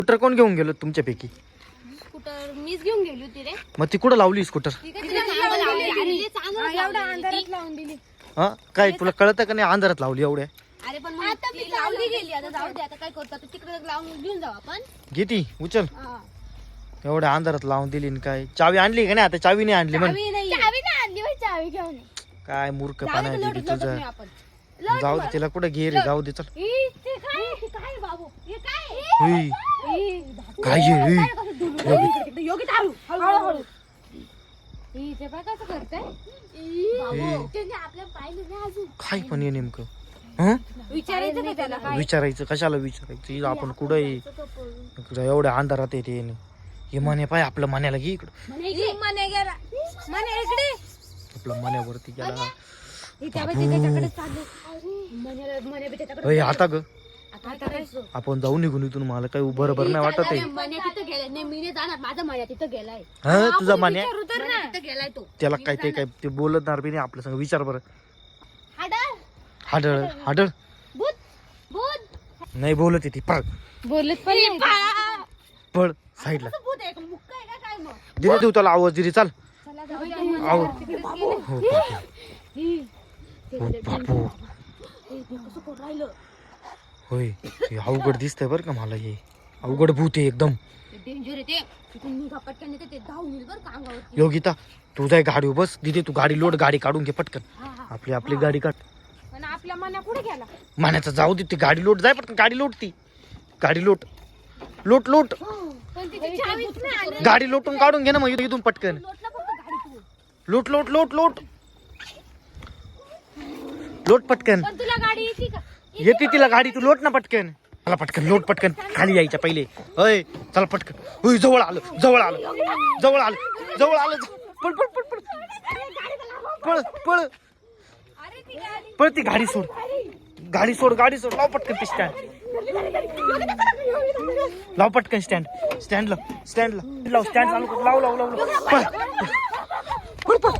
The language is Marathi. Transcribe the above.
स्कूटर कोण घेऊन गेलो तुमच्यापैकी? स्कूटर मीच घेऊन गेली होती रे. मग ती कुठं लावली स्कूटर? हा काय तुला कळतं का नाही अंधारात लावली एवढ्या? अरे पण मग ती लावली गेली, आता जाऊ दे, आता काय करतो, आता तिकडे लावून घेऊन जाऊ आपण. घे ती उचल. एवढ्या अंधारात लावून दिली न काय? चावी आणली का नाही? आता चावी नाही आणली म्हण. चावी नाही आणली बाई, चावी घेऊन ये. काय मूर्खपणा आहे दीदी तुझा. आपण जाऊ दे तिला कुठं घे रे, जाऊ दे चल. ते काय बाबू, हे काय हुई. काय हे? योगी दारू हळूहळू. ते बघ कसं करताय बाबू, त्यांनी आपल्या पाहिलं नाही अजून. काय पण हे नेमकं? हं? विचारायचं का त्याला काय? विचारायचं कशाला विचारायचं? आपण कुठं आहे? एवढ्या अंधारात येते हे म्हणे पाय आपलं मण्याला घे इकडं. मने गेला, मने इकडे आपलं मण्यावरती गेला. त्याच्याकडे आता ग आपण जाऊ निघून इथून. मला काही बरोबर नाही वाटत आहे. मने तिथं गेलाय नाही, मी नाही जाणार, माझा मन्या तिथं गेलाय. हा तुझा मान्या तिथं गेलाय तो. त्याला काय ते काय ते बोलणार बी नाही आपल्या संग. विचार बरं. हाडळ हाडळ हाडळ भूत भूत नाही बोलत ती. पळ बोलत पण पळ साईडला. भूत आहे का, मुक्का आहे का काय मग? दिदी तू त्याला आवाज दिली. चाल चला जाऊ. आवाज. हो बापू कसं करून राहिलं? होय हे अवघड दिसतंय बरं का मला. हे अवघड भूत आहे एकदम. डेंजर आहे ते. तिथून निघा पटकन, ते धावून येईल बरं का अंगावर. योगिता तू जाय गाडीवर बस. दिदी तू गाडी लोट, गाडी काढून घे पटकन. आपली गाडी काढ. पण आपल्या मन्या कुठे गेला? मान्याचं जाऊ दे. ती गाडी लोट. जाय पटकन गाडी लोट. ती गाडी लोट लोट लोट. पण तिची चावीच नाही आली. गाडी लोटून काढून घे ना मग इथून पटकन. लोटला फक्त गाडी तू. लोट लोट लोट लोट लोट पटकन. पण तुला गाडी येते का? येते तिला गाडी. तू लोट ना पटकन. मला पटकन लोट पटकन. खाली यायच्या पहिले. अय चला पटकन. होय जवळ आलं जवळ आलं जवळ आलं जवळ आलं. पळ पळ पळ पळ पळ पळ अरे ती गाडी. पळ. ती गाडी सोड. गाडी सोड. गाडी सोड. लाव पटकन ती स्टँड. लाव पटकन स्टँड. स्टँडला लाव. स्टँड चालू कर. लाव लाव लाव. पळ पळ पळ.